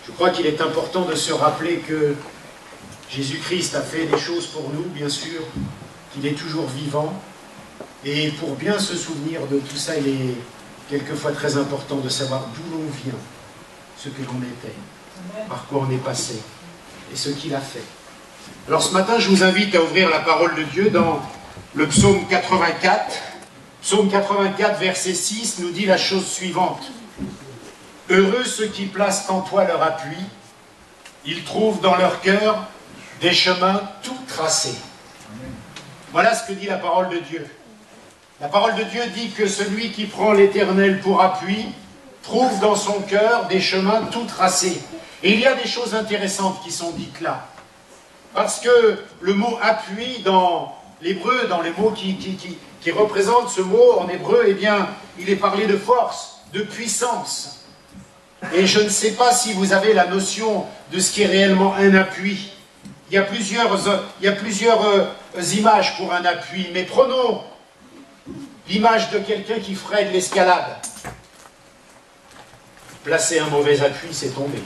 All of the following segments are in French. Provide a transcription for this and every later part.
Je crois qu'il est important de se rappeler que Jésus-Christ a fait des choses pour nous, bien sûr, qu'il est toujours vivant. Et pour bien se souvenir de tout ça, il est quelquefois très important de savoir d'où l'on vient, ce que l'on était, par quoi on est passé, et ce qu'il a fait. Alors ce matin, je vous invite à ouvrir la parole de Dieu dans le psaume 84. Psaume 84, verset 6, nous dit la chose suivante. « Heureux ceux qui placent en toi leur appui, ils trouvent dans leur cœur des chemins tout tracés. » Voilà ce que dit la parole de Dieu. La parole de Dieu dit que celui qui prend l'Éternel pour appui trouve dans son cœur des chemins tout tracés. Et il y a des choses intéressantes qui sont dites là. Parce que le mot appui dans l'hébreu, dans les mots qui représentent ce mot en hébreu, eh bien, il est parlé de force, de puissance. Et je ne sais pas si vous avez la notion de ce qui est réellement un appui. Il y a plusieurs images pour un appui, mais prenons l'image de quelqu'un qui ferait de l'escalade. Placer un mauvais appui, c'est tomber.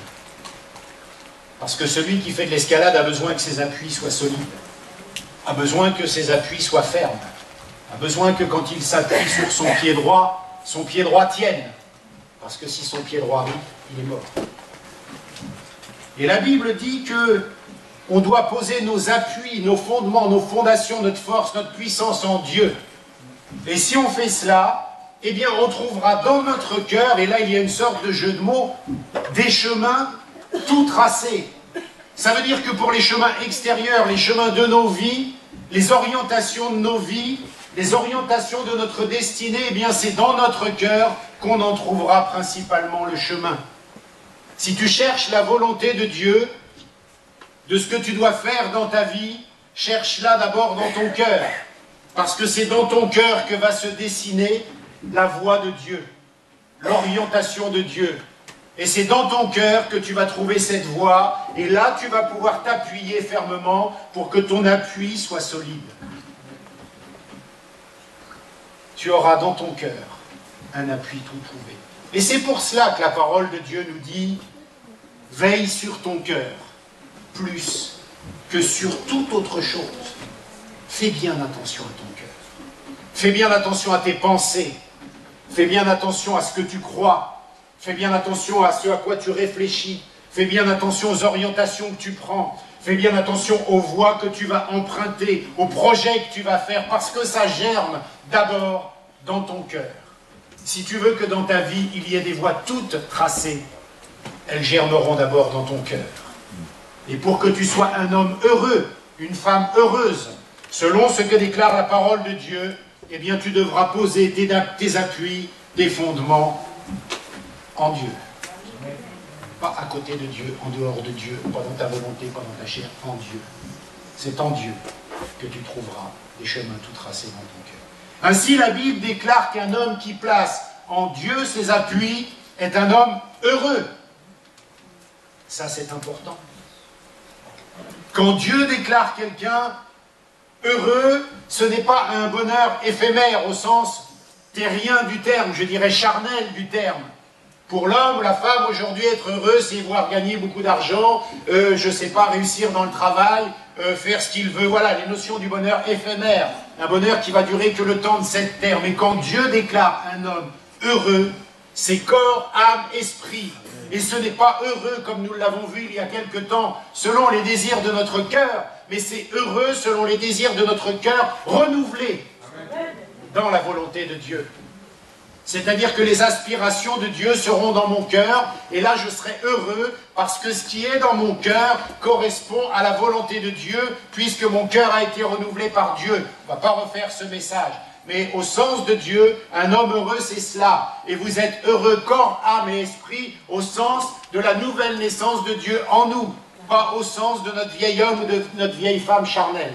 Parce que celui qui fait de l'escalade a besoin que ses appuis soient solides, a besoin que ses appuis soient fermes, a besoin que quand il s'appuie sur son pied droit tienne. Parce que si son pied droit arrive, il est mort. Et la Bible dit que on doit poser nos appuis, nos fondements, nos fondations, notre force, notre puissance en Dieu. Et si on fait cela, eh bien on trouvera dans notre cœur, et là il y a une sorte de jeu de mots, des chemins tout tracés. Ça veut dire que pour les chemins extérieurs, les chemins de nos vies, les orientations de nos vies, les orientations de notre destinée, eh bien c'est dans notre cœur qu'on en trouvera principalement le chemin. Si tu cherches la volonté de Dieu, de ce que tu dois faire dans ta vie, cherche-la d'abord dans ton cœur. Parce que c'est dans ton cœur que va se dessiner la voie de Dieu, l'orientation de Dieu. Et c'est dans ton cœur que tu vas trouver cette voie, et là tu vas pouvoir t'appuyer fermement pour que ton appui soit solide. Tu auras dans ton cœur un appui tout trouvé. Et c'est pour cela que la parole de Dieu nous dit « Veille sur ton cœur, plus que sur toute autre chose. Fais bien attention à ton cœur. Fais bien attention à tes pensées. Fais bien attention à ce que tu crois. Fais bien attention à ce à quoi tu réfléchis. Fais bien attention aux orientations que tu prends. Fais bien attention aux voies que tu vas emprunter, aux projets que tu vas faire, parce que ça germe d'abord dans ton cœur. Si tu veux que dans ta vie, il y ait des voies toutes tracées, elles germeront d'abord dans ton cœur. Et pour que tu sois un homme heureux, une femme heureuse, selon ce que déclare la parole de Dieu, eh bien tu devras poser tes appuis, tes fondements en Dieu. Pas à côté de Dieu, en dehors de Dieu, pas dans ta volonté, pas dans ta chair, en Dieu. C'est en Dieu que tu trouveras des chemins tout tracés dans ton cœur. Ainsi, la Bible déclare qu'un homme qui place en Dieu ses appuis est un homme heureux. Ça, c'est important. Quand Dieu déclare quelqu'un heureux, ce n'est pas un bonheur éphémère au sens terrien du terme, je dirais charnel du terme. Pour l'homme ou la femme, aujourd'hui, être heureux, c'est voir gagner beaucoup d'argent, je ne sais pas, réussir dans le travail, faire ce qu'il veut. Voilà, les notions du bonheur éphémère. Un bonheur qui va durer que le temps de cette terre. Mais quand Dieu déclare un homme heureux, c'est corps, âme, esprit. Et ce n'est pas heureux, comme nous l'avons vu il y a quelque temps, selon les désirs de notre cœur, mais c'est heureux selon les désirs de notre cœur renouvelés dans la volonté de Dieu. C'est-à-dire que les aspirations de Dieu seront dans mon cœur, et là je serai heureux, parce que ce qui est dans mon cœur correspond à la volonté de Dieu, puisque mon cœur a été renouvelé par Dieu. On ne va pas refaire ce message. Mais au sens de Dieu, un homme heureux, c'est cela. Et vous êtes heureux corps, âme et esprit au sens de la nouvelle naissance de Dieu en nous, pas au sens de notre vieil homme ou de notre vieille femme charnelle.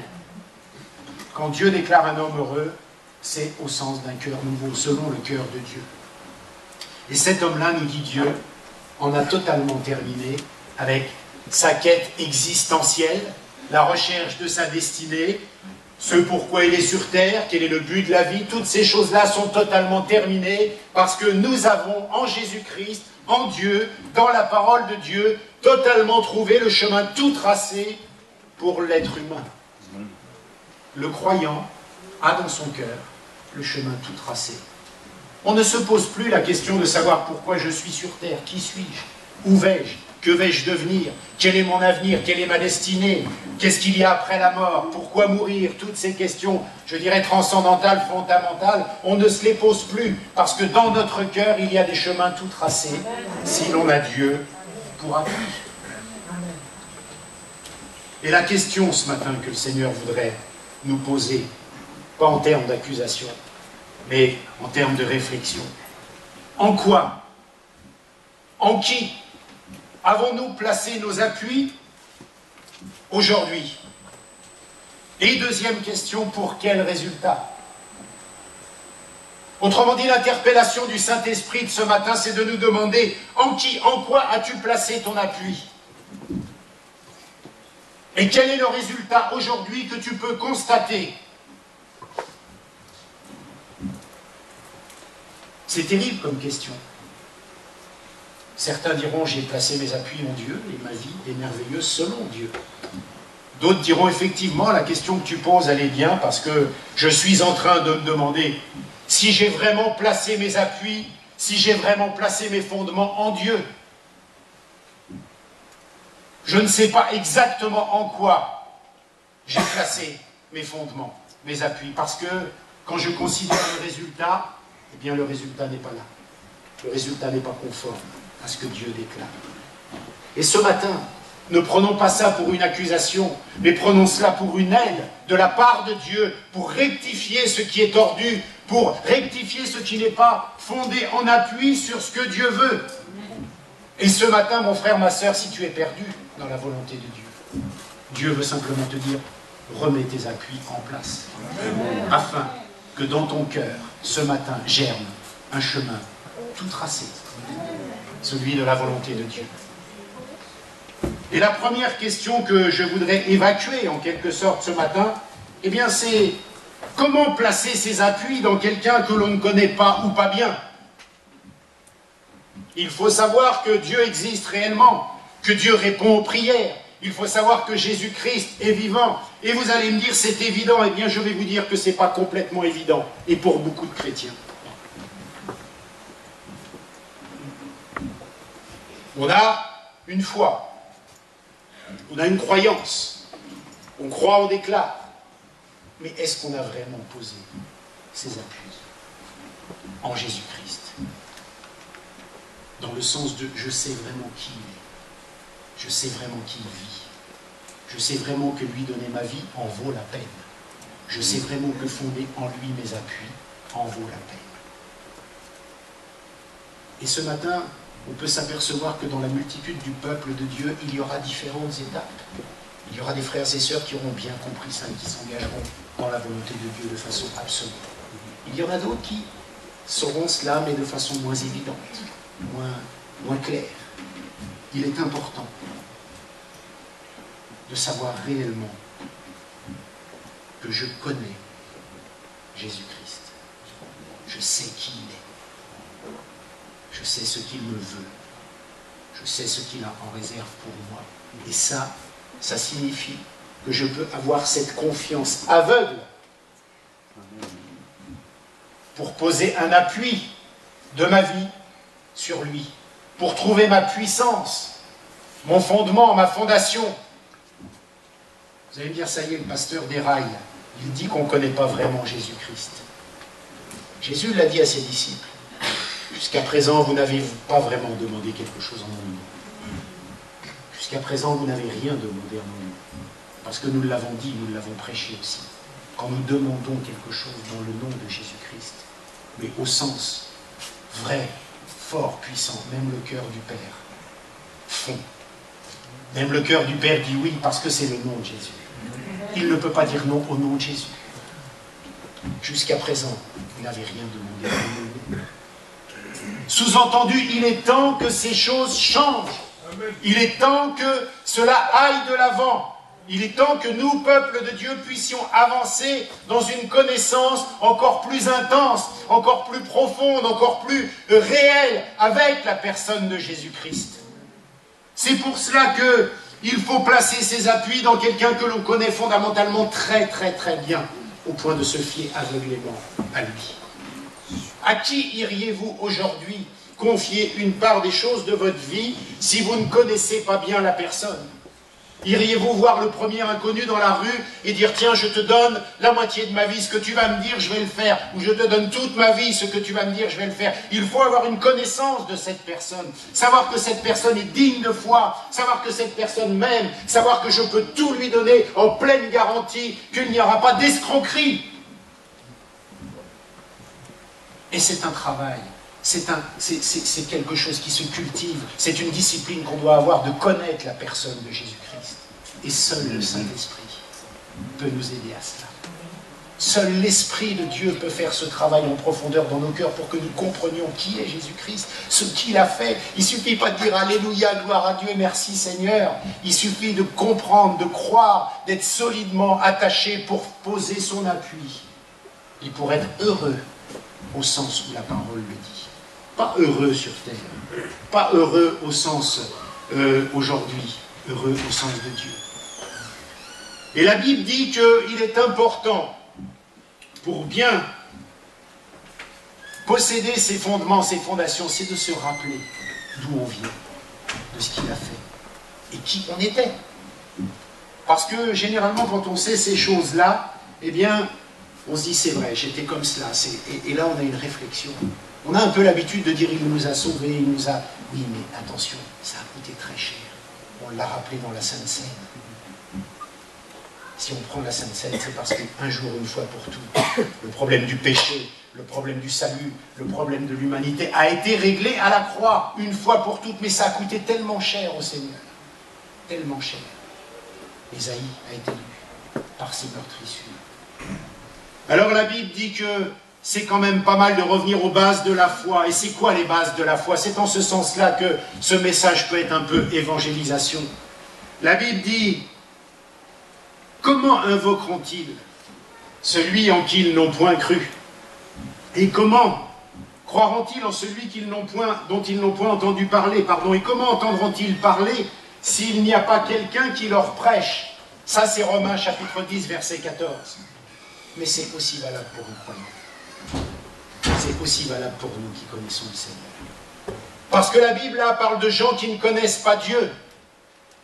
Quand Dieu déclare un homme heureux, c'est au sens d'un cœur nouveau, selon le cœur de Dieu. Et cet homme-là, nous dit Dieu, en a totalement terminé avec sa quête existentielle, la recherche de sa destinée, ce pourquoi il est sur terre, quel est le but de la vie, toutes ces choses-là sont totalement terminées parce que nous avons en Jésus-Christ, en Dieu, dans la parole de Dieu, totalement trouvé le chemin tout tracé pour l'être humain. Le croyant a dans son cœur le chemin tout tracé. On ne se pose plus la question de savoir pourquoi je suis sur terre, qui suis-je, où vais-je, que vais-je devenir, quel est mon avenir, quelle est ma destinée, qu'est-ce qu'il y a après la mort, pourquoi mourir, toutes ces questions, je dirais transcendantales, fondamentales, on ne se les pose plus, parce que dans notre cœur, il y a des chemins tout tracés, si l'on a Dieu pour appui. Et la question ce matin que le Seigneur voudrait nous poser, pas en termes d'accusation, mais en termes de réflexion. En quoi, en qui avons-nous placé nos appuis aujourd'hui? Et deuxième question, pour quel résultat? Autrement dit, l'interpellation du Saint-Esprit de ce matin, c'est de nous demander en qui, en quoi as-tu placé ton appui? Et quel est le résultat aujourd'hui que tu peux constater? C'est terrible comme question. Certains diront, j'ai placé mes appuis en Dieu et ma vie est merveilleuse selon Dieu. D'autres diront, effectivement, la question que tu poses, elle est bien parce que je suis en train de me demander si j'ai vraiment placé mes appuis, si j'ai vraiment placé mes fondements en Dieu. Je ne sais pas exactement en quoi j'ai placé mes fondements, mes appuis, parce que quand je considère le résultat, eh bien le résultat n'est pas là. Le résultat n'est pas conforme à ce que Dieu déclare. Et ce matin, ne prenons pas ça pour une accusation, mais prenons cela pour une aide de la part de Dieu pour rectifier ce qui est tordu, pour rectifier ce qui n'est pas fondé en appui sur ce que Dieu veut. Et ce matin, mon frère, ma sœur, si tu es perdu dans la volonté de Dieu, Dieu veut simplement te dire, remets tes appuis en place, afin que dans ton cœur, ce matin, germe un chemin tout tracé, celui de la volonté de Dieu. Et la première question que je voudrais évacuer, en quelque sorte, ce matin, eh bien, c'est comment placer ses appuis dans quelqu'un que l'on ne connaît pas ou pas bien? Il faut savoir que Dieu existe réellement, que Dieu répond aux prières. Il faut savoir que Jésus-Christ est vivant. Et vous allez me dire, c'est évident. Eh bien, je vais vous dire que ce n'est pas complètement évident. Et pour beaucoup de chrétiens. On a une foi. On a une croyance. On croit, on déclare. Mais est-ce qu'on a vraiment posé ses appuis en Jésus-Christ? Dans le sens de je sais vraiment qui il est, je sais vraiment qui il vit, je sais vraiment que lui donner ma vie en vaut la peine, je sais vraiment que fonder en lui mes appuis en vaut la peine. Et ce matin, on peut s'apercevoir que dans la multitude du peuple de Dieu, il y aura différentes étapes. Il y aura des frères et sœurs qui auront bien compris ça et qui s'engageront dans la volonté de Dieu de façon absolue. Il y en a d'autres qui sauront cela, mais de façon moins évidente. Moins clair. Il est important de savoir réellement que je connais Jésus-Christ. Je sais qui il est. Je sais ce qu'il me veut. Je sais ce qu'il a en réserve pour moi. Et ça signifie que je peux avoir cette confiance aveugle pour poser un appui de ma vie sur lui, pour trouver ma puissance, mon fondement, ma fondation. Vous allez me dire, ça y est, le pasteur déraille. Il dit qu'on ne connaît pas vraiment Jésus-Christ. Jésus l'a dit à ses disciples. Jusqu'à présent, vous n'avez pas vraiment demandé quelque chose en mon nom. Jusqu'à présent, vous n'avez rien demandé en mon nom. Parce que nous l'avons dit, nous l'avons prêché aussi. Quand nous demandons quelque chose dans le nom de Jésus-Christ, mais au sens vrai, fort, puissant, même le cœur du Père fond. Même le cœur du Père dit oui parce que c'est le nom de Jésus. Il ne peut pas dire non au nom de Jésus. Jusqu'à présent, vous n'avez rien demandé au nom de Jésus. Sous-entendu, il est temps que ces choses changent. Il est temps que cela aille de l'avant. Il est temps que nous, peuple de Dieu, puissions avancer dans une connaissance encore plus intense, encore plus profonde, encore plus réelle avec la personne de Jésus-Christ. C'est pour cela qu'il faut placer ses appuis dans quelqu'un que l'on connaît fondamentalement très bien, au point de se fier aveuglément à lui. À qui iriez-vous aujourd'hui confier une part des choses de votre vie si vous ne connaissez pas bien la personne? Iriez-vous voir le premier inconnu dans la rue et dire « Tiens, je te donne la moitié de ma vie, ce que tu vas me dire, je vais le faire. » Ou « Je te donne toute ma vie, ce que tu vas me dire, je vais le faire. » Il faut avoir une connaissance de cette personne, savoir que cette personne est digne de foi, savoir que cette personne m'aime, savoir que je peux tout lui donner en pleine garantie, qu'il n'y aura pas d'escroquerie. Et c'est un travail. C'est quelque chose qui se cultive, c'est une discipline qu'on doit avoir de connaître la personne de Jésus-Christ. Et seul le Saint-Esprit peut nous aider à cela. Seul l'Esprit de Dieu peut faire ce travail en profondeur dans nos cœurs pour que nous comprenions qui est Jésus-Christ, ce qu'il a fait. Il ne suffit pas de dire Alléluia, gloire à Dieu, merci Seigneur. Il suffit de comprendre, de croire, d'être solidement attaché pour poser son appui et pour être heureux au sens où la parole le dit. Pas heureux sur terre, pas heureux au sens aujourd'hui, heureux au sens de Dieu. Et la Bible dit qu'il est important, pour bien posséder ses fondements, ses fondations, c'est de se rappeler d'où on vient, de ce qu'il a fait et qui on était. Parce que généralement, quand on sait ces choses-là, eh bien, on se dit c'est vrai, j'étais comme cela. Et là, on a une réflexion. On a un peu l'habitude de dire il nous a sauvés, il nous a... Oui, mais attention, ça a coûté très cher. On l'a rappelé dans la Sainte Seine. Si on prend la Sainte Seine, c'est parce qu'un jour, une fois pour tout, le problème du péché, le problème du salut, le problème de l'humanité a été réglé à la croix, une fois pour toutes, mais ça a coûté tellement cher au Seigneur. Tellement cher. Ésaïe a été lu par ses meurtrissures. Alors la Bible dit que c'est quand même pas mal de revenir aux bases de la foi. Et c'est quoi les bases de la foi? C'est en ce sens-là que ce message peut être un peu évangélisation. La Bible dit, comment invoqueront-ils celui en qui ils n'ont point cru? Et comment croiront-ils en celui dont ils n'ont point entendu parler? Et comment entendront-ils parler s'il n'y a pas quelqu'un qui leur prêche? Ça c'est Romains chapitre 10, verset 14. Mais c'est aussi valable pour nous croyants. C'est aussi valable pour nous qui connaissons le Seigneur. Parce que la Bible là parle de gens qui ne connaissent pas Dieu,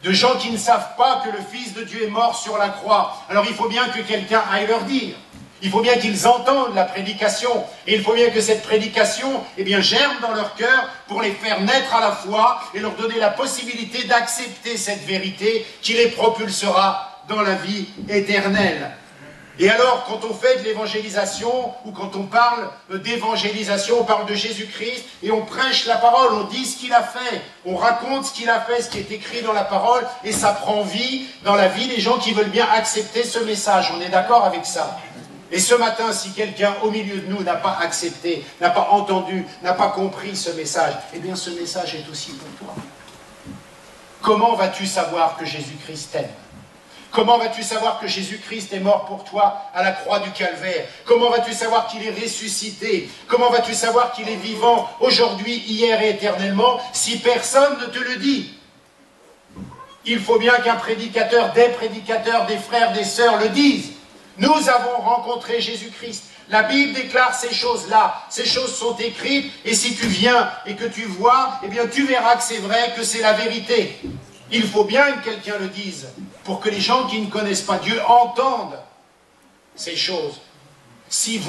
de gens qui ne savent pas que le Fils de Dieu est mort sur la croix. Alors il faut bien que quelqu'un aille leur dire. Il faut bien qu'ils entendent la prédication. Et il faut bien que cette prédication germe dans leur cœur pour les faire naître à la foi et leur donner la possibilité d'accepter cette vérité qui les propulsera dans la vie éternelle. Et alors, quand on fait de l'évangélisation, ou quand on parle d'évangélisation, on parle de Jésus-Christ, et on prêche la parole, on dit ce qu'il a fait, on raconte ce qu'il a fait, ce qui est écrit dans la parole, et ça prend vie dans la vie des gens qui veulent bien accepter ce message. On est d'accord avec ça? Et ce matin, si quelqu'un au milieu de nous n'a pas accepté, n'a pas entendu, n'a pas compris ce message, eh bien ce message est aussi pour toi. Comment vas-tu savoir que Jésus-Christ t'aime? Comment vas-tu savoir que Jésus-Christ est mort pour toi à la croix du Calvaire? Comment vas-tu savoir qu'il est ressuscité? Comment vas-tu savoir qu'il est vivant aujourd'hui, hier et éternellement si personne ne te le dit? Il faut bien qu'un prédicateur, des frères, des sœurs le disent. Nous avons rencontré Jésus-Christ. La Bible déclare ces choses-là. Ces choses sont écrites et si tu viens et que tu vois, eh bien tu verras que c'est vrai, que c'est la vérité. Il faut bien que quelqu'un le dise pour que les gens qui ne connaissent pas Dieu entendent ces choses. Si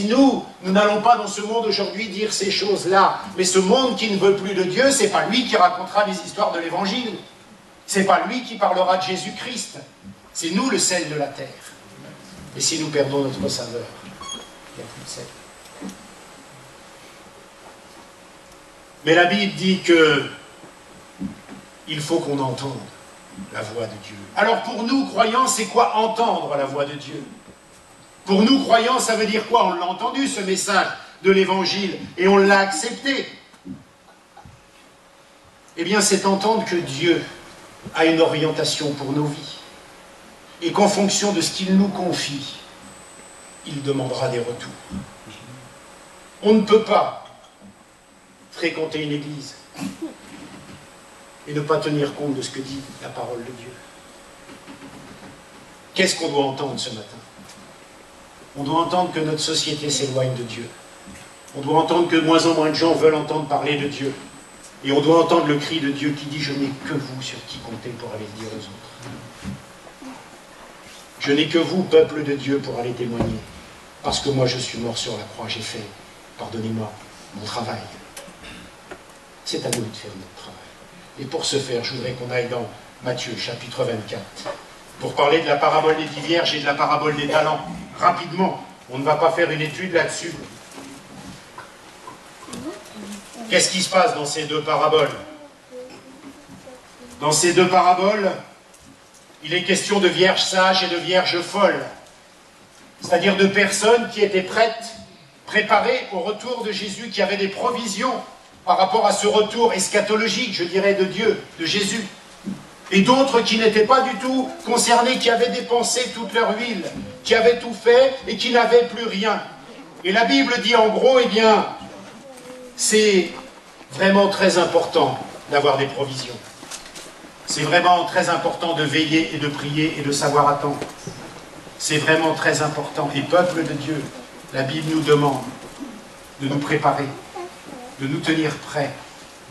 nous n'allons pas dans ce monde aujourd'hui dire ces choses-là, mais ce monde qui ne veut plus de Dieu, c'est pas lui qui racontera les histoires de l'Évangile. C'est pas lui qui parlera de Jésus-Christ. C'est nous le sel de la terre. Et si nous perdons notre saveur, il n'y a plus de sel. Mais la Bible dit que il faut qu'on entende la voix de Dieu. Alors pour nous, croyants, c'est quoi entendre la voix de Dieu? Pour nous, croyants, ça veut dire quoi? On l'a entendu, ce message de l'Évangile, et on l'a accepté. Eh bien, c'est entendre que Dieu a une orientation pour nos vies. et qu'en fonction de ce qu'il nous confie, il demandera des retours. On ne peut pas fréquenter une église et ne pas tenir compte de ce que dit la parole de Dieu. Qu'est-ce qu'on doit entendre ce matin? On doit entendre que notre société s'éloigne de Dieu. On doit entendre que de moins en moins de gens veulent entendre parler de Dieu. Et on doit entendre le cri de Dieu qui dit « Je n'ai que vous sur qui compter pour aller le dire aux autres. Je n'ai que vous, peuple de Dieu, pour aller témoigner. Parce que moi, je suis mort sur la croix, j'ai fait, pardonnez-moi, mon travail. » C'est à nous de faire notre travail. Et pour ce faire, je voudrais qu'on aille dans Matthieu, chapitre 24, pour parler de la parabole des 10 vierges et de la parabole des talents. Rapidement, on ne va pas faire une étude là-dessus. Qu'est-ce qui se passe dans ces deux paraboles? Dans ces deux paraboles, il est question de vierges sages et de vierges folles. C'est-à-dire de personnes qui étaient prêtes, préparées au retour de Jésus, qui avaient des provisions par rapport à ce retour eschatologique, je dirais, de Dieu, de Jésus. Et d'autres qui n'étaient pas du tout concernés, qui avaient dépensé toute leur huile, qui avaient tout fait et qui n'avaient plus rien. Et la Bible dit en gros, eh bien, c'est vraiment très important d'avoir des provisions. C'est vraiment très important de veiller et de prier et de savoir attendre. C'est vraiment très important. Et peuple de Dieu, la Bible nous demande de nous préparer, de nous tenir prêts,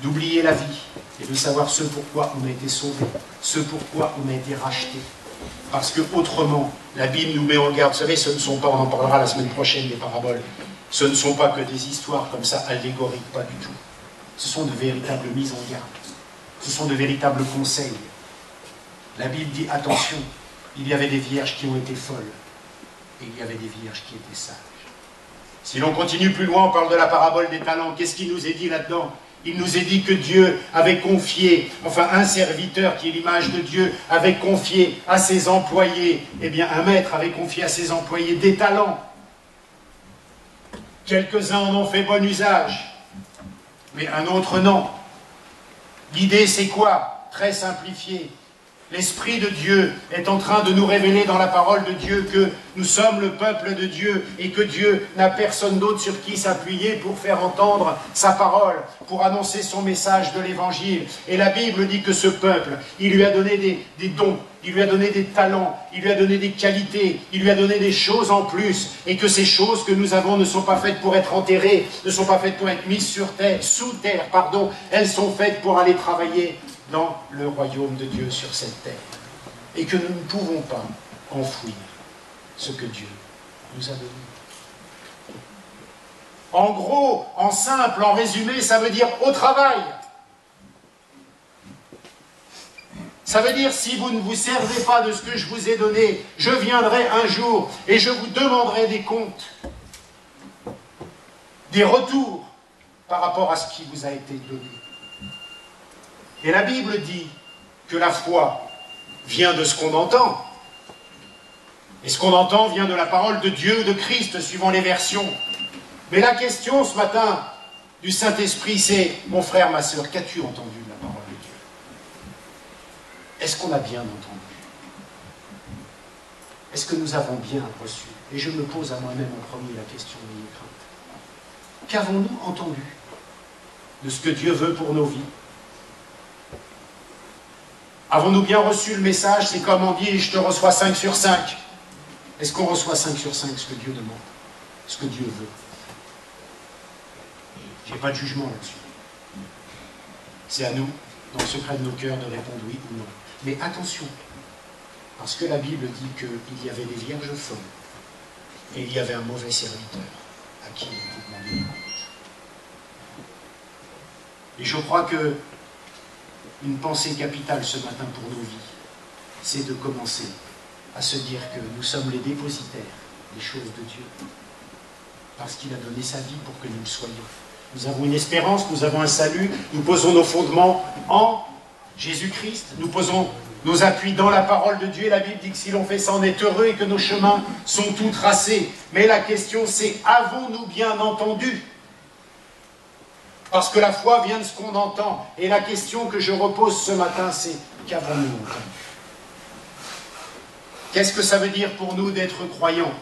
d'oublier la vie et de savoir ce pourquoi on a été sauvé, ce pourquoi on a été racheté. Parce que autrement, la Bible nous met en garde. Vous savez, ce ne sont pas, on en parlera la semaine prochaine, des paraboles, ce ne sont pas que des histoires comme ça, allégoriques, pas du tout. Ce sont de véritables mises en garde. Ce sont de véritables conseils. La Bible dit, attention, il y avait des vierges qui ont été folles, et il y avait des vierges qui étaient sages. Si l'on continue plus loin, on parle de la parabole des talents. Qu'est-ce qui nous est dit là-dedans? Il nous est dit que Dieu avait confié, enfin un serviteur qui est l'image de Dieu, avait confié à ses employés, eh bien un maître avait confié à ses employés des talents. Quelques-uns en ont fait bon usage, mais un autre non. L'idée c'est quoi? Très simplifié. L'Esprit de Dieu est en train de nous révéler dans la parole de Dieu que nous sommes le peuple de Dieu et que Dieu n'a personne d'autre sur qui s'appuyer pour faire entendre sa parole, pour annoncer son message de l'Évangile. Et la Bible dit que ce peuple, il lui a donné des dons, il lui a donné des talents, il lui a donné des qualités, il lui a donné des choses en plus, et que ces choses que nous avons ne sont pas faites pour être enterrées, ne sont pas faites pour être mises sur terre, sous terre, pardon, elles sont faites pour aller travailler dans le royaume de Dieu sur cette terre. Et que nous ne pouvons pas enfouir ce que Dieu nous a donné. En gros, en simple, en résumé, ça veut dire au travail. Ça veut dire, si vous ne vous servez pas de ce que je vous ai donné, je viendrai un jour et je vous demanderai des comptes, des retours par rapport à ce qui vous a été donné. Et la Bible dit que la foi vient de ce qu'on entend. Et ce qu'on entend vient de la parole de Dieu, de Christ, suivant les versions. Mais la question ce matin du Saint-Esprit, c'est, mon frère, ma sœur, qu'as-tu entendu de la parole de Dieu? Est-ce qu'on a bien entendu? Est-ce que nous avons bien reçu? Et je me pose à moi-même en premier la question de mes craintes. Qu'avons-nous entendu de ce que Dieu veut pour nos vies? Avons-nous bien reçu le message? C'est comme on dit, je te reçois 5 sur 5. Est-ce qu'on reçoit 5 sur 5 ce que Dieu demande? Ce que Dieu veut? Je n'ai pas de jugement là-dessus. C'est à nous, dans le secret de nos cœurs, de répondre oui ou non. Mais attention, parce que la Bible dit qu'il y avait des vierges folles et il y avait un mauvais serviteur à qui il faut demander des comptes. Et je crois que une pensée capitale ce matin pour nos vies, c'est de commencer à se dire que nous sommes les dépositaires des choses de Dieu, parce qu'il a donné sa vie pour que nous le soyons. Nous avons une espérance, nous avons un salut, nous posons nos fondements en Jésus-Christ, nous posons nos appuis dans la parole de Dieu, et la Bible dit que si l'on fait ça, on est heureux et que nos chemins sont tout tracés. Mais la question c'est, avons-nous bien entendu? Parce que la foi vient de ce qu'on entend. Et la question que je repose ce matin, c'est, qu'avons-nous entendu? Qu'est-ce que ça veut dire pour nous d'être croyants?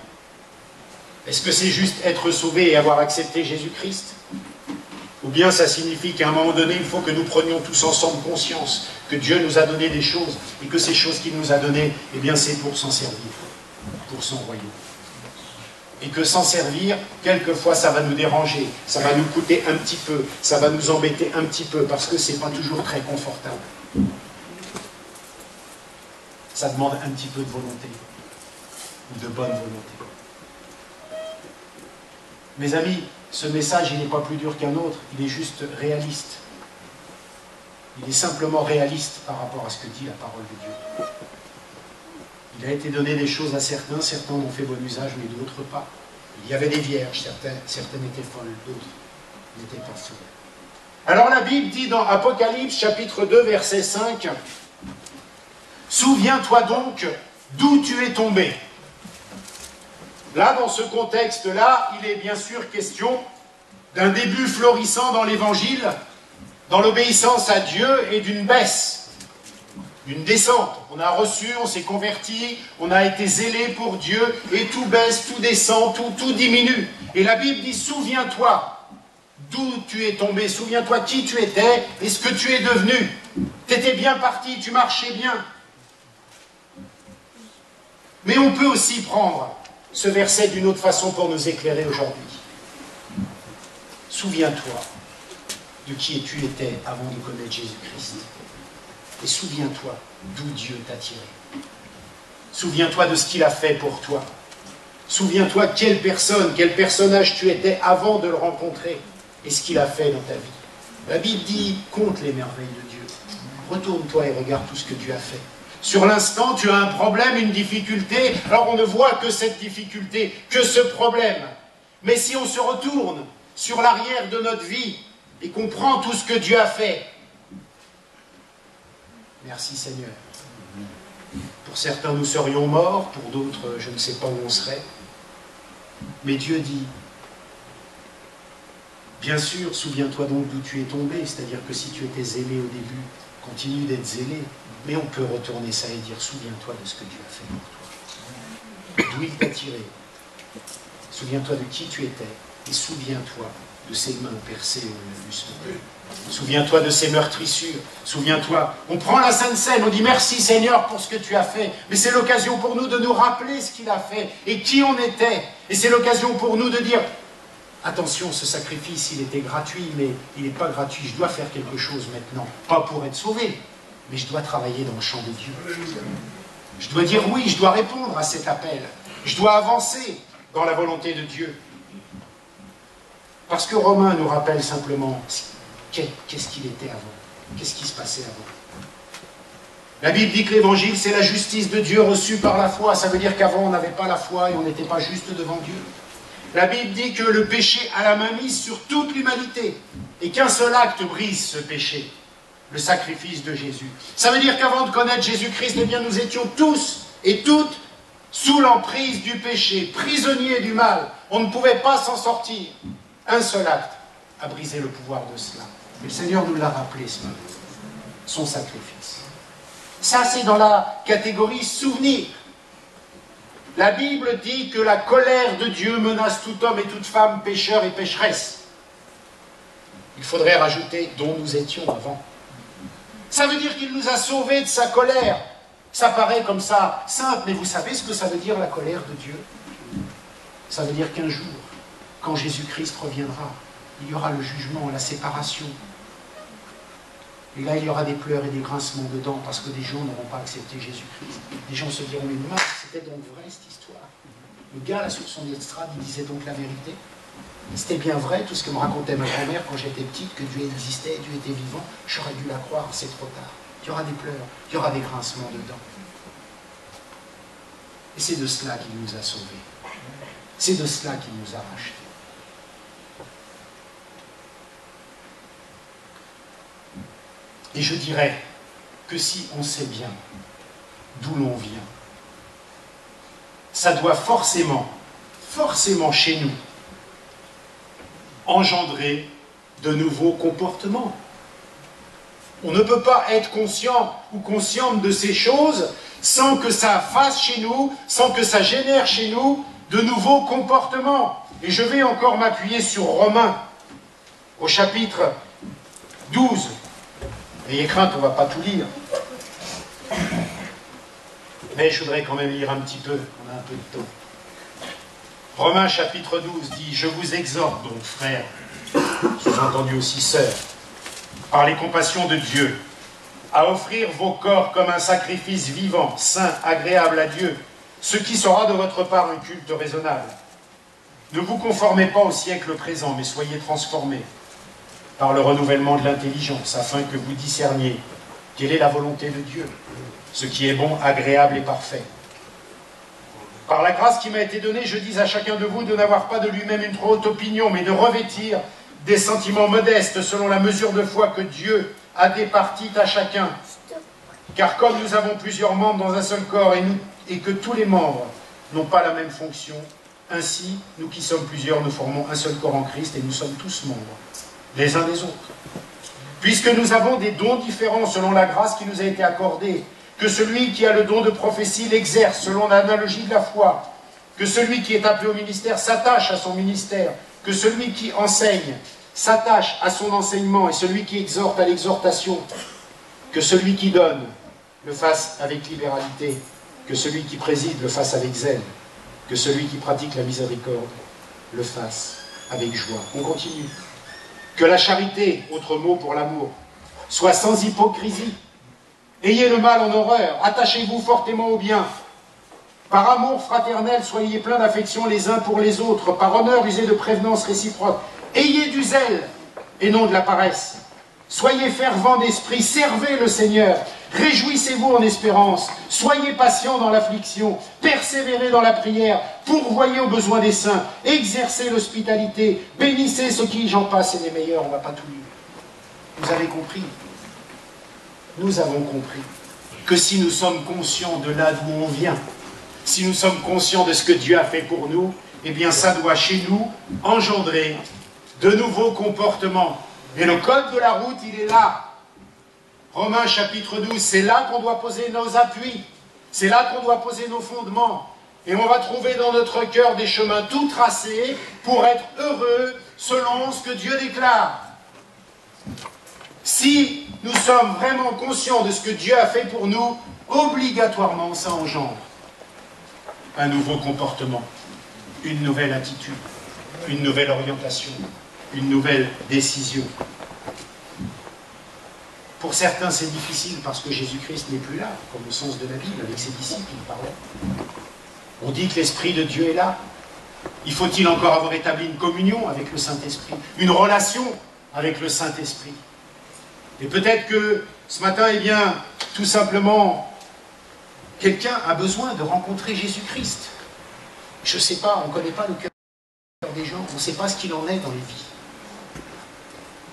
Est-ce que c'est juste être sauvé et avoir accepté Jésus-Christ? Ou bien ça signifie qu'à un moment donné, il faut que nous prenions tous ensemble conscience que Dieu nous a donné des choses et que ces choses qu'il nous a données, eh bien c'est pour s'en servir, pour son royaume. Et que s'en servir, quelquefois ça va nous déranger, ça va nous coûter un petit peu, ça va nous embêter un petit peu, parce que c'est pas toujours très confortable. Ça demande un petit peu de volonté, ou de bonne volonté. Mes amis, ce message, il n'est pas plus dur qu'un autre, il est juste réaliste. Il est simplement réaliste par rapport à ce que dit la parole de Dieu. Il a été donné des choses à certains, certains en ont fait bon usage, mais d'autres pas. Il y avait des vierges, certaines étaient folles, d'autres n'étaient pas folles. Alors la Bible dit dans Apocalypse chapitre 2, verset 5, « Souviens-toi donc d'où tu es tombé. » Là, dans ce contexte-là, il est bien sûr question d'un début florissant dans l'Évangile, dans l'obéissance à Dieu et d'une baisse, d'une descente. On a reçu, on s'est converti, on a été zélé pour Dieu, et tout baisse, tout descend, tout diminue. Et la Bible dit, souviens-toi d'où tu es tombé, souviens-toi qui tu étais et ce que tu es devenu. Tu étais bien parti, tu marchais bien. Mais on peut aussi prendre ce verset d'une autre façon pour nous éclairer aujourd'hui. Souviens-toi de qui tu étais avant de connaître Jésus-Christ. Et souviens-toi d'où Dieu t'a tiré. Souviens-toi de ce qu'il a fait pour toi. Souviens-toi quelle personne, quel personnage tu étais avant de le rencontrer et ce qu'il a fait dans ta vie. La Bible dit, compte les merveilles de Dieu. Retourne-toi et regarde tout ce que Dieu a fait. Sur l'instant, tu as un problème, une difficulté, alors on ne voit que cette difficulté, que ce problème. Mais si on se retourne sur l'arrière de notre vie et qu'on prend tout ce que Dieu a fait, merci Seigneur. Pour certains, nous serions morts, pour d'autres, je ne sais pas où on serait. Mais Dieu dit, bien sûr, souviens-toi donc d'où tu es tombé, c'est-à-dire que si tu étais zélé au début, continue d'être zélé, mais on peut retourner ça et dire, souviens-toi de ce que Dieu a fait pour toi. D'où il t'a tiré. Souviens-toi de qui tu étais, et souviens-toi de ses mains percées au muscle. Souviens-toi de ses meurtrissures. Souviens-toi. On prend la Sainte Seine, on dit merci Seigneur pour ce que tu as fait. Mais c'est l'occasion pour nous de nous rappeler ce qu'il a fait et qui on était. Et c'est l'occasion pour nous de dire attention, ce sacrifice, il était gratuit, mais il n'est pas gratuit. Je dois faire quelque chose maintenant. Pas pour être sauvé, mais je dois travailler dans le champ de Dieu. Je dois dire oui, je dois répondre à cet appel. Je dois avancer dans la volonté de Dieu. Parce que Romain nous rappelle simplement qu'est-ce qu'il était avant, qu'est-ce qui se passait avant. La Bible dit que l'évangile, c'est la justice de Dieu reçue par la foi. Ça veut dire qu'avant, on n'avait pas la foi et on n'était pas juste devant Dieu. La Bible dit que le péché a la main mise sur toute l'humanité et qu'un seul acte brise ce péché, le sacrifice de Jésus. Ça veut dire qu'avant de connaître Jésus-Christ, eh bien, nous étions tous et toutes sous l'emprise du péché, prisonniers du mal. On ne pouvait pas s'en sortir. Un seul acte a brisé le pouvoir de cela. Et le Seigneur nous l'a rappelé ce matin, son sacrifice. Ça, c'est dans la catégorie souvenir. La Bible dit que la colère de Dieu menace tout homme et toute femme, pécheurs et pécheresses. Il faudrait rajouter dont nous étions avant. Ça veut dire qu'il nous a sauvés de sa colère. Ça paraît comme ça simple, mais vous savez ce que ça veut dire la colère de Dieu? Ça veut dire qu'un jour, quand Jésus-Christ reviendra, il y aura le jugement, la séparation. Et là, il y aura des pleurs et des grincements de dents parce que des gens n'auront pas accepté Jésus-Christ. Des gens se diront, mais mince, c'était donc vrai cette histoire. Le gars là sur son estrade, il disait donc la vérité. C'était bien vrai tout ce que me racontait ma grand-mère quand j'étais petite, que Dieu existait, Dieu était vivant. J'aurais dû la croire, c'est trop tard. Il y aura des pleurs, il y aura des grincements de dents. Et c'est de cela qu'il nous a sauvés. C'est de cela qu'il nous a rachetés. Et je dirais que si on sait bien d'où l'on vient, ça doit forcément chez nous, engendrer de nouveaux comportements. On ne peut pas être conscient ou consciente de ces choses sans que ça fasse chez nous, sans que ça génère chez nous de nouveaux comportements. Et je vais encore m'appuyer sur Romains, au chapitre 12. Ayez crainte, on ne va pas tout lire. Mais je voudrais quand même lire un petit peu, on a un peu de temps. Romains chapitre 12 dit « Je vous exhorte donc, frères, sous-entendu aussi sœurs, par les compassions de Dieu, à offrir vos corps comme un sacrifice vivant, saint, agréable à Dieu, ce qui sera de votre part un culte raisonnable. Ne vous conformez pas au siècle présent, mais soyez transformés par le renouvellement de l'intelligence, afin que vous discerniez quelle est la volonté de Dieu, ce qui est bon, agréable et parfait. Par la grâce qui m'a été donnée, je dis à chacun de vous de n'avoir pas de lui-même une trop haute opinion, mais de revêtir des sentiments modestes selon la mesure de foi que Dieu a départie à chacun. Car comme nous avons plusieurs membres dans un seul corps et que tous les membres n'ont pas la même fonction, ainsi, nous qui sommes plusieurs, nous formons un seul corps en Christ et nous sommes tous membres, les uns des autres. Puisque nous avons des dons différents selon la grâce qui nous a été accordée, que celui qui a le don de prophétie l'exerce selon l'analogie de la foi, que celui qui est appelé au ministère s'attache à son ministère, que celui qui enseigne s'attache à son enseignement et celui qui exhorte à l'exhortation, que celui qui donne le fasse avec libéralité, que celui qui préside le fasse avec zèle, que celui qui pratique la miséricorde le fasse avec joie. On continue. Que la charité, autre mot pour l'amour, soit sans hypocrisie. Ayez le mal en horreur, attachez-vous fortement au bien. Par amour fraternel, soyez pleins d'affection les uns pour les autres. Par honneur, usez de prévenance réciproque. Ayez du zèle et non de la paresse. Soyez fervents d'esprit, servez le Seigneur. Réjouissez-vous en espérance. Soyez patients dans l'affliction. Persévérez dans la prière. Pourvoyez aux besoins des saints. Exercez l'hospitalité. Bénissez ceux qui, j'en passe, c'est les meilleurs. On ne va pas tout lire. Vous avez compris? Nous avons compris que si nous sommes conscients de là d'où on vient, si nous sommes conscients de ce que Dieu a fait pour nous, eh bien ça doit chez nous engendrer de nouveaux comportements. Et le code de la route, il est là. Romains chapitre 12, c'est là qu'on doit poser nos appuis, c'est là qu'on doit poser nos fondements. Et on va trouver dans notre cœur des chemins tout tracés pour être heureux selon ce que Dieu déclare. Si nous sommes vraiment conscients de ce que Dieu a fait pour nous, obligatoirement ça engendre un nouveau comportement, une nouvelle attitude, une nouvelle orientation, une nouvelle décision. Pour certains, c'est difficile parce que Jésus-Christ n'est plus là, comme au sens de la Bible, avec ses disciples, il parlait. On dit que l'Esprit de Dieu est là. Il faut-il encore avoir établi une communion avec le Saint-Esprit, une relation avec le Saint-Esprit? Et peut-être que ce matin, eh bien, tout simplement, quelqu'un a besoin de rencontrer Jésus-Christ. Je ne sais pas, on ne connaît pas le cœur des gens, on ne sait pas ce qu'il en est dans les vies.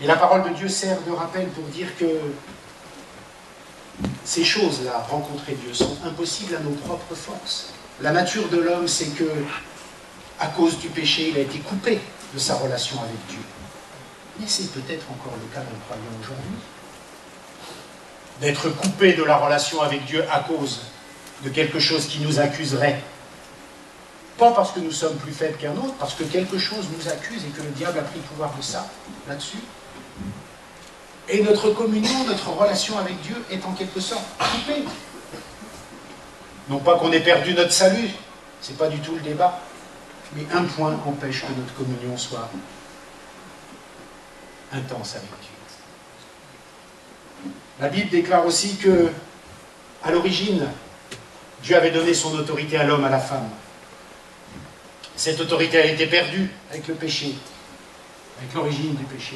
Et la parole de Dieu sert de rappel pour dire que ces choses-là, rencontrer Dieu, sont impossibles à nos propres forces. La nature de l'homme, c'est que, à cause du péché, il a été coupé de sa relation avec Dieu. Mais c'est peut-être encore le cas d'un croyant aujourd'hui. D'être coupé de la relation avec Dieu à cause de quelque chose qui nous accuserait. Pas parce que nous sommes plus faibles qu'un autre, parce que quelque chose nous accuse et que le diable a pris le pouvoir de ça, là-dessus. Et notre communion, notre relation avec Dieu est en quelque sorte coupée. Non pas qu'on ait perdu notre salut, c'est pas du tout le débat, mais un point empêche que notre communion soit intense avec Dieu. La Bible déclare aussi que, à l'origine, Dieu avait donné son autorité à l'homme, à la femme. Cette autorité a été perdue avec le péché, avec l'origine du péché.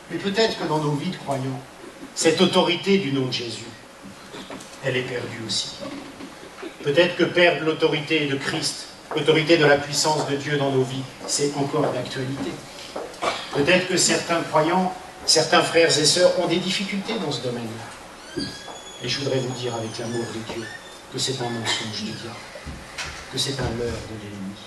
Mais peut-être que dans nos vies de croyants, cette autorité du nom de Jésus, elle est perdue aussi. Peut-être que perdre l'autorité de Christ, l'autorité de la puissance de Dieu dans nos vies, c'est encore d'actualité. Peut-être que certains croyants, certains frères et sœurs ont des difficultés dans ce domaine-là. Et je voudrais vous dire avec l'amour de Dieu que c'est un mensonge du diable, que c'est un leurre de l'ennemi.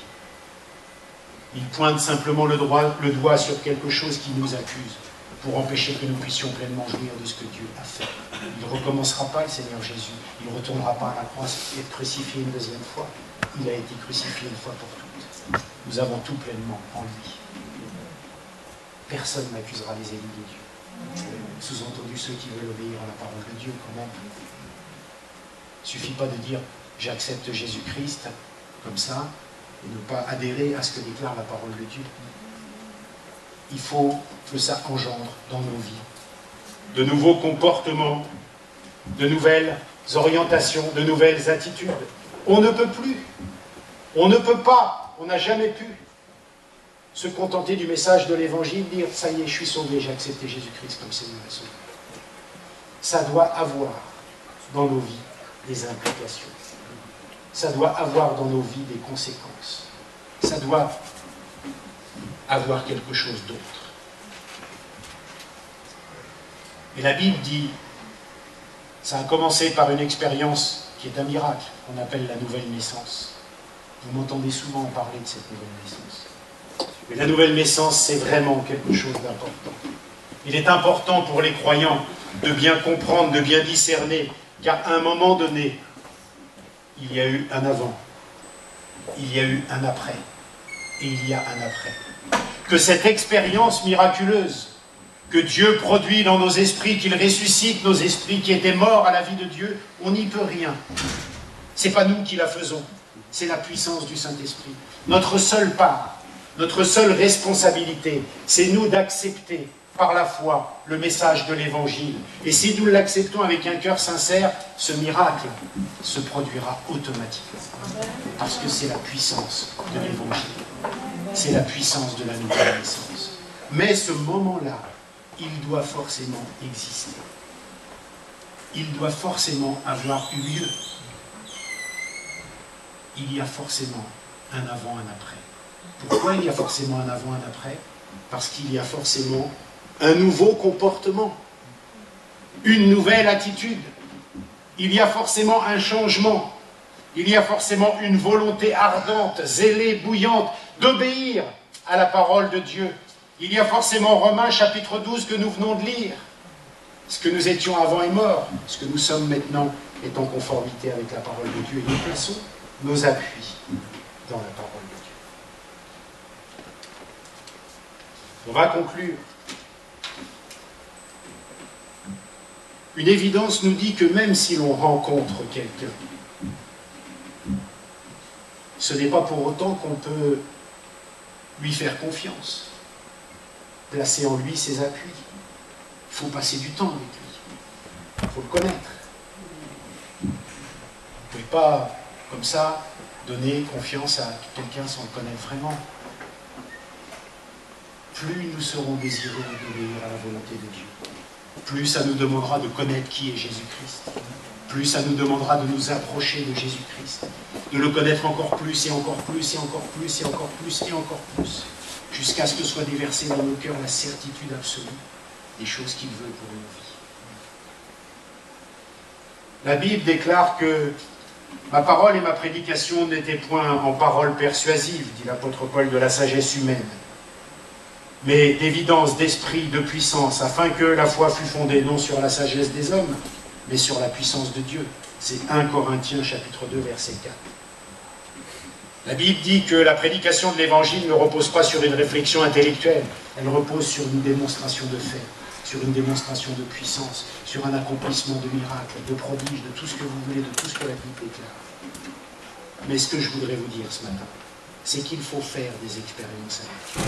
Il pointe simplement le doigt sur quelque chose qui nous accuse. pour empêcher que nous puissions pleinement jouir de ce que Dieu a fait. Il ne recommencera pas, le Seigneur Jésus. Il ne retournera pas à la croix et être crucifié une deuxième fois. Il a été crucifié une fois pour toutes. Nous avons tout pleinement en lui. Personne n'accusera les élus de Dieu. Sous-entendu ceux qui veulent obéir à la parole de Dieu quand même. Il ne suffit pas de dire « j'accepte Jésus-Christ » comme ça, et ne pas adhérer à ce que déclare la parole de Dieu. Il faut que ça engendre dans nos vies de nouveaux comportements, de nouvelles orientations, de nouvelles attitudes. On ne peut plus, on ne peut pas, on n'a jamais pu se contenter du message de l'Évangile, dire « ça y est, je suis sauvé, j'ai accepté Jésus-Christ comme Seigneur et Sauveur ». Ça doit avoir dans nos vies des implications. Ça doit avoir dans nos vies des conséquences. Ça doit avoir quelque chose d'autre. Et la Bible dit, ça a commencé par une expérience qui est un miracle, qu'on appelle la nouvelle naissance. Vous m'entendez souvent parler de cette nouvelle naissance. Mais la nouvelle naissance, c'est vraiment quelque chose d'important. Il est important pour les croyants de bien comprendre, de bien discerner, qu'à un moment donné, il y a eu un avant, il y a eu un après, et il y a un après. Que cette expérience miraculeuse que Dieu produit dans nos esprits, qu'il ressuscite nos esprits qui étaient morts à la vie de Dieu, on n'y peut rien. Ce n'est pas nous qui la faisons, c'est la puissance du Saint-Esprit. Notre seule part, notre seule responsabilité, c'est nous d'accepter par la foi le message de l'Évangile. Et si nous l'acceptons avec un cœur sincère, ce miracle se produira automatiquement. Parce que c'est la puissance de l'Évangile. C'est la puissance de la nouvelle naissance. Mais ce moment-là, il doit forcément exister. Il doit forcément avoir eu lieu. Il y a forcément un avant, un après. Pourquoi il y a forcément un avant, un après? Parce qu'il y a forcément un nouveau comportement, une nouvelle attitude. Il y a forcément un changement. Il y a forcément une volonté ardente, zélée, bouillante, d'obéir à la parole de Dieu. Il y a forcément Romains chapitre 12 que nous venons de lire. Ce que nous étions avant est mort. Ce que nous sommes maintenant est en conformité avec la parole de Dieu. Et nous plaçons nos appuis dans la parole de Dieu. On va conclure. Une évidence nous dit que même si l'on rencontre quelqu'un, ce n'est pas pour autant qu'on peut lui faire confiance, placer en lui ses appuis. Il faut passer du temps avec lui. Il faut le connaître. Vous ne pouvez pas, comme ça, donner confiance à quelqu'un sans le connaître vraiment. Plus nous serons désireux d'obéir à la volonté de Dieu, plus ça nous demandera de connaître qui est Jésus-Christ. Plus ça nous demandera de nous approcher de Jésus-Christ, de le connaître encore plus et encore plus et encore plus et encore plus et encore plus, jusqu'à ce que soit déversée dans nos cœurs la certitude absolue des choses qu'il veut pour nos vies. La Bible déclare que ma parole et ma prédication n'étaient point en paroles persuasives, dit l'apôtre Paul, de la sagesse humaine, mais d'évidence, d'esprit, de puissance, afin que la foi fût fondée non sur la sagesse des hommes, mais sur la puissance de Dieu. C'est 1 Corinthiens chapitre 2, verset 4. La Bible dit que la prédication de l'Évangile ne repose pas sur une réflexion intellectuelle, elle repose sur une démonstration de fait, sur une démonstration de puissance, sur un accomplissement de miracles, de prodiges, de tout ce que vous voulez, de tout ce que la Bible déclare. Mais ce que je voudrais vous dire ce matin, c'est qu'il faut faire des expériences avec Dieu.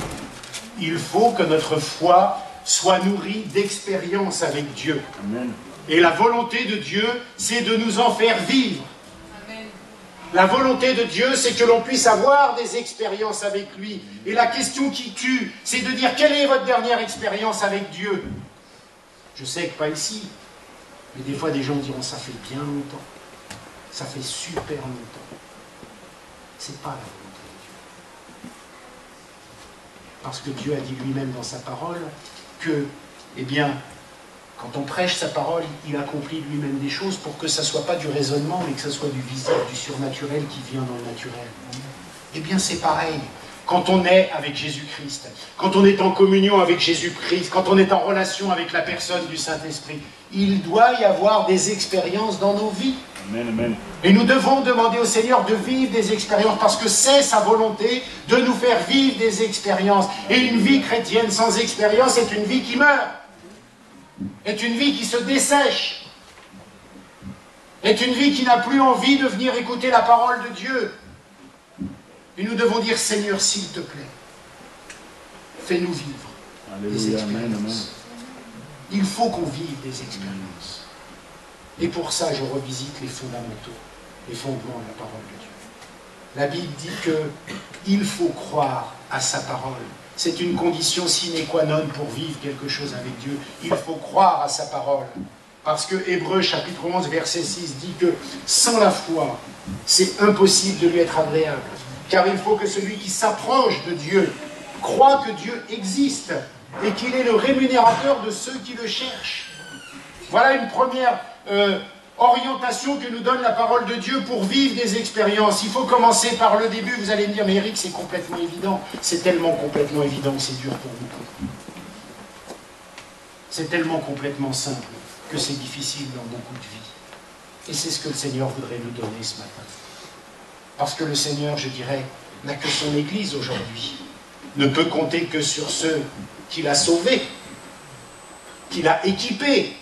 Il faut que notre foi soit nourrie d'expériences avec Dieu. Amen. Et la volonté de Dieu, c'est de nous en faire vivre. Amen. La volonté de Dieu, c'est que l'on puisse avoir des expériences avec lui. Et la question qui tue, c'est de dire, quelle est votre dernière expérience avec Dieu? Je sais que pas ici, mais des fois des gens diront, ça fait bien longtemps. Ça fait super longtemps. C'est pas la volonté de Dieu. Parce que Dieu a dit lui-même dans sa parole que, eh bien, quand on prêche sa parole, il accomplit lui-même des choses pour que ça ne soit pas du raisonnement, mais que ça soit du visible, du surnaturel qui vient dans le naturel. Eh bien, c'est pareil. quand on est avec Jésus-Christ, quand on est en communion avec Jésus-Christ, quand on est en relation avec la personne du Saint-Esprit, il doit y avoir des expériences dans nos vies. Amen, amen. Et nous devons demander au Seigneur de vivre des expériences parce que c'est sa volonté de nous faire vivre des expériences. Et une vie chrétienne sans expérience est une vie qui meurt, est une vie qui se dessèche, est une vie qui n'a plus envie de venir écouter la parole de Dieu. Et nous devons dire, Seigneur, s'il te plaît, fais-nous vivre des expériences. Amen, amen. Il faut qu'on vive des expériences. Et pour ça, je revisite les fondamentaux, les fondements de la parole de Dieu. La Bible dit qu'il faut croire à sa parole. C'est une condition sine qua non pour vivre quelque chose avec Dieu. Il faut croire à sa parole. Parce que Hébreux chapitre 11, verset 6 dit que sans la foi, c'est impossible de lui être agréable. Car il faut que celui qui s'approche de Dieu croit que Dieu existe et qu'il est le rémunérateur de ceux qui le cherchent. Voilà une première orientation que nous donne la parole de Dieu pour vivre des expériences. Il faut commencer par le début. Vous allez me dire, mais Eric, c'est complètement évident. C'est tellement complètement évident que c'est dur pour vous. C'est tellement complètement simple que c'est difficile dans beaucoup de vies. Et c'est ce que le Seigneur voudrait nous donner ce matin. Parce que le Seigneur, je dirais, n'a que son Église aujourd'hui. Ne peut compter que sur ceux qu'il a sauvés, qu'il a équipés,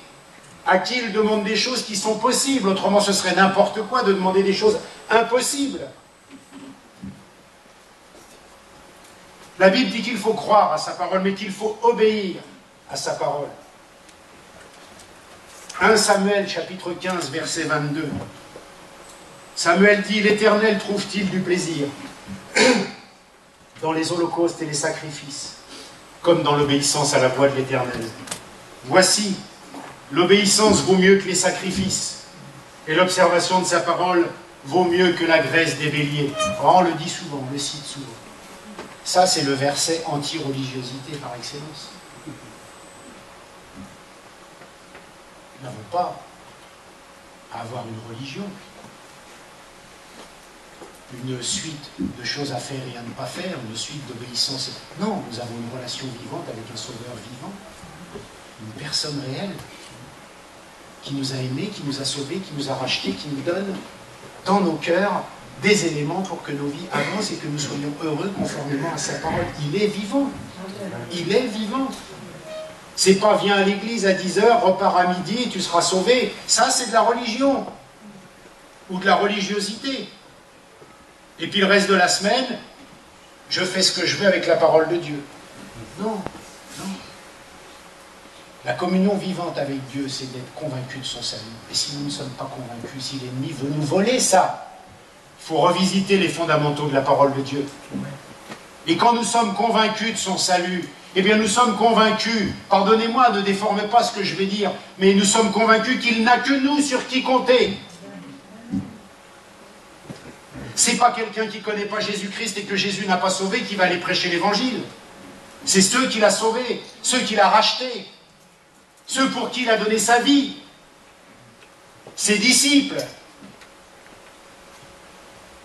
à qui il demande des choses qui sont possibles. Autrement, ce serait n'importe quoi de demander des choses impossibles. La Bible dit qu'il faut croire à sa parole, mais qu'il faut obéir à sa parole. 1 Samuel, chapitre 15, verset 22. Samuel dit, l'Éternel trouve-t-il du plaisir dans les holocaustes et les sacrifices, comme dans l'obéissance à la voix de l'Éternel. Voici, l'obéissance vaut mieux que les sacrifices, et l'observation de sa parole vaut mieux que la graisse des béliers. Oh, on le dit souvent, on le cite souvent. Ça, c'est le verset anti-religiosité par excellence. Nous n'avons pas à avoir une religion, une suite de choses à faire et à ne pas faire, une suite d'obéissance. Non, nous avons une relation vivante avec un Sauveur vivant, une personne réelle, qui nous a aimés, qui nous a sauvés, qui nous a rachetés, qui nous donne dans nos cœurs des éléments pour que nos vies avancent et que nous soyons heureux conformément à sa parole. Il est vivant. Il est vivant. C'est pas viens à l'église à 10h, repars à midi et tu seras sauvé. Ça, c'est de la religion ou de la religiosité. Et puis le reste de la semaine, je fais ce que je veux avec la parole de Dieu. Non, non. La communion vivante avec Dieu, c'est d'être convaincu de son salut. Et si nous ne sommes pas convaincus, si l'ennemi veut nous voler ça, il faut revisiter les fondamentaux de la parole de Dieu. Et quand nous sommes convaincus de son salut, eh bien nous sommes convaincus, pardonnez-moi, ne déformez pas ce que je vais dire, mais nous sommes convaincus qu'il n'a que nous sur qui compter. C'est pas quelqu'un qui ne connaît pas Jésus-Christ et que Jésus n'a pas sauvé qui va aller prêcher l'évangile. C'est ceux qu'il a sauvés, ceux qu'il a rachetés, ceux pour qui il a donné sa vie, ses disciples.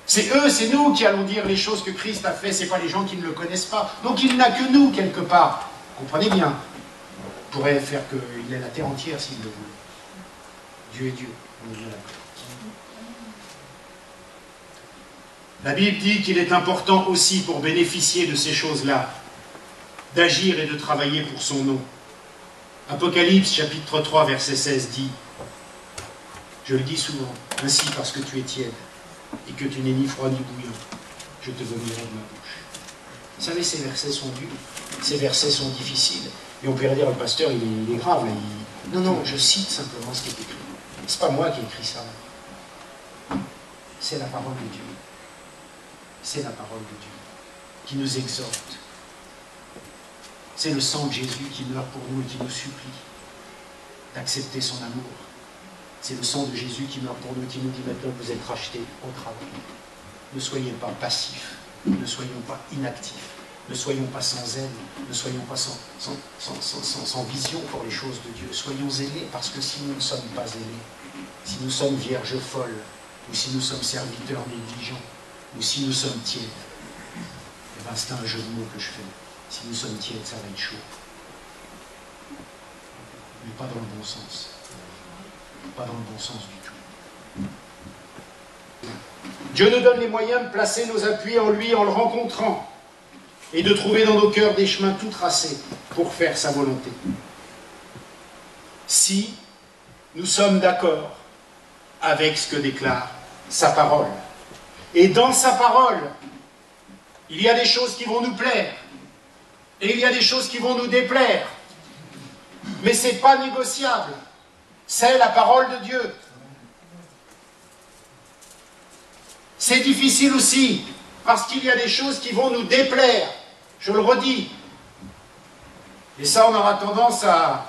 C'est eux, c'est nous qui allons dire les choses que Christ a fait, c'est pas les gens qui ne le connaissent pas. Donc il n'a que nous quelque part. Comprenez bien. Il pourrait faire qu'il ait la terre entière s'il le voulait. Dieu est Dieu. On est bien d'accord. La Bible dit qu'il est important aussi pour bénéficier de ces choses-là, d'agir et de travailler pour son nom. Apocalypse chapitre 3 verset 16 dit, je le dis souvent, ainsi parce que tu es tiède et que tu n'es ni froid ni bouillant, je te vomirai de ma bouche. Vous savez, ces versets sont durs, ces versets sont difficiles. Et on pourrait dire, le pasteur, il est grave. Là, Non, non, je cite simplement ce qui est écrit. C'est pas moi qui ai écrit ça. C'est la parole de Dieu. C'est la parole de Dieu qui nous exhorte. C'est le sang de Jésus qui meurt pour nous et qui nous supplie d'accepter son amour. C'est le sang de Jésus qui meurt pour nous et qui nous dit maintenant que vous êtes rachetés au travail. Ne soyez pas passifs, ne soyons pas inactifs, ne soyons pas sans zèle, ne soyons pas sans vision pour les choses de Dieu. Soyons zélés, parce que si nous ne sommes pas zélés, si nous sommes vierges folles, ou si nous sommes serviteurs négligents, ou si nous sommes tièdes, eh Enfin, c'est un jeu de mots que je fais. Si nous sommes tièdes, ça va être chaud. Mais pas dans le bon sens. Pas dans le bon sens du tout. Dieu nous donne les moyens de placer nos appuis en lui en le rencontrant et de trouver dans nos cœurs des chemins tout tracés pour faire sa volonté. Si nous sommes d'accord avec ce que déclare sa parole. Et dans sa parole, il y a des choses qui vont nous plaire et il y a des choses qui vont nous déplaire. Mais ce n'est pas négociable. C'est la parole de Dieu. C'est difficile aussi, parce qu'il y a des choses qui vont nous déplaire. Je le redis. Et ça, on aura tendance à...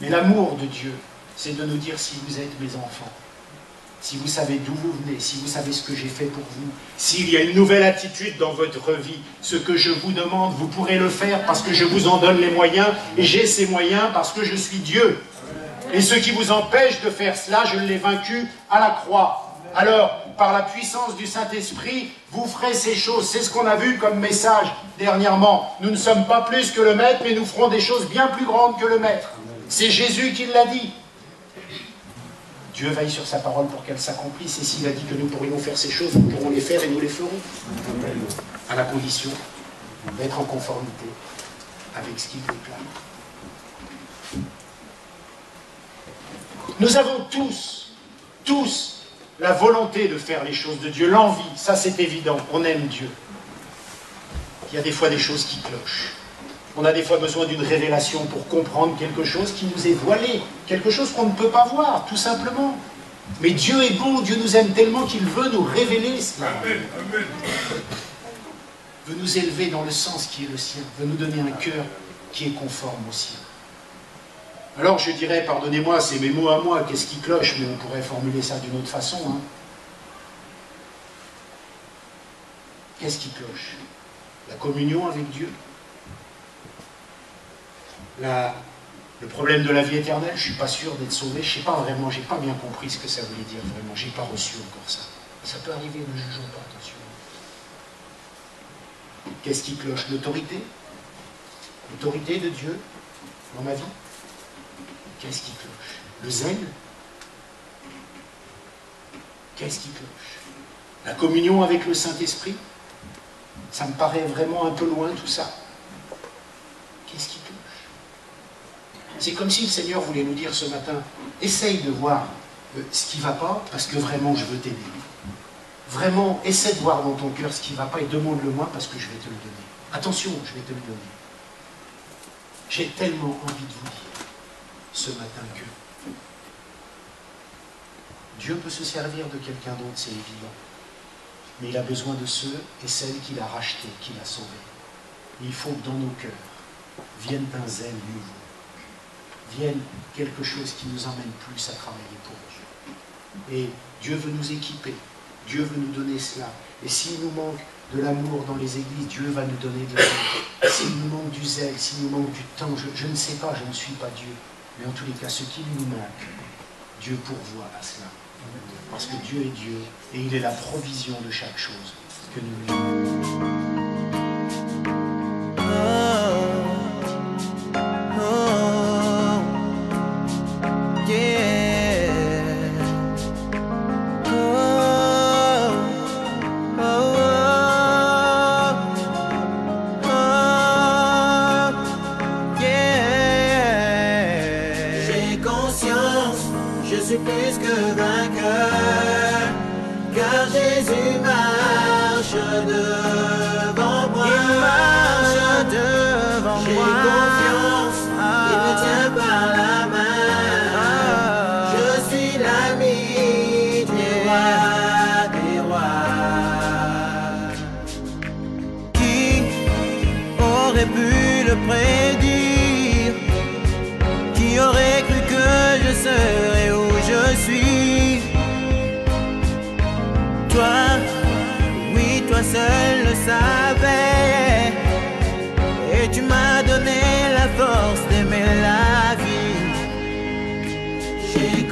Mais l'amour de Dieu, c'est de nous dire, si vous êtes mes enfants, si vous savez d'où vous venez, si vous savez ce que j'ai fait pour vous, s'il y a une nouvelle attitude dans votre vie, ce que je vous demande, vous pourrez le faire parce que je vous en donne les moyens, et j'ai ces moyens parce que je suis Dieu. Et ce qui vous empêche de faire cela, je l'ai vaincu à la croix. Alors, par la puissance du Saint-Esprit, vous ferez ces choses. C'est ce qu'on a vu comme message dernièrement. Nous ne sommes pas plus que le Maître, mais nous ferons des choses bien plus grandes que le Maître. C'est Jésus qui l'a dit. Dieu veille sur sa parole pour qu'elle s'accomplisse. Et s'il a dit que nous pourrions faire ces choses, nous pourrons les faire et nous les ferons. À la condition d'être en conformité avec ce qu'il déclare. Nous avons tous, la volonté de faire les choses de Dieu, l'envie, ça c'est évident, on aime Dieu. Il y a des fois des choses qui clochent. On a des fois besoin d'une révélation pour comprendre quelque chose qui nous est voilé, quelque chose qu'on ne peut pas voir, tout simplement. Mais Dieu est bon, Dieu nous aime tellement qu'il veut nous révéler cela. Veut nous élever dans le sens qui est le sien, veut nous donner un cœur qui est conforme au sien. Alors je dirais, pardonnez-moi, c'est mes mots à moi, qu'est-ce qui cloche, mais on pourrait formuler ça d'une autre façon. Hein. Qu'est-ce qui cloche? La communion avec Dieu? Le problème de la vie éternelle, je ne suis pas sûr d'être sauvé, je ne sais pas vraiment, je n'ai pas bien compris ce que ça voulait dire vraiment, je n'ai pas reçu encore ça. Ça peut arriver, ne jugeons pas, attention. Qu'est-ce qui cloche? L'autorité? L'autorité de Dieu dans ma vie? Qu'est-ce qui cloche? Le zèle? Qu'est-ce qui cloche? La communion avec le Saint-Esprit? Ça me paraît vraiment un peu loin tout ça. Qu'est-ce qui cloche? C'est comme si le Seigneur voulait nous dire ce matin, essaye de voir ce qui ne va pas, parce que vraiment je veux t'aider. Vraiment, essaie de voir dans ton cœur ce qui ne va pas et demande-le-moi parce que je vais te le donner. Attention, je vais te le donner. J'ai tellement envie de vous dire ce matin que Dieu peut se servir de quelqu'un d'autre, c'est évident. Mais il a besoin de ceux et celles qu'il a rachetés, qu'il a sauvés. Et il faut que dans nos cœurs vienne un zèle nouveau, vienne quelque chose qui nous emmène plus à travailler pour Dieu. Et Dieu veut nous équiper, Dieu veut nous donner cela. Et s'il nous manque de l'amour dans les églises, Dieu va nous donner de l'amour. S'il nous manque du zèle, s'il nous manque du temps, je ne sais pas, je ne suis pas Dieu. Mais en tous les cas, ce qui nous manque, Dieu pourvoit à cela. Parce que Dieu est Dieu et il est la provision de chaque chose que nous vivons. Plus que vainqueur, car Jésus marche devant moi. Il marche devant moi. J'ai confiance, il me tient par la main. Je suis l'ami des rois. Qui aurait pu le prédire? Qui aurait cru que je serais où je suis? Toi, oui, toi seul le savais. Et tu m'as donné la force d'aimer la vie. J'ai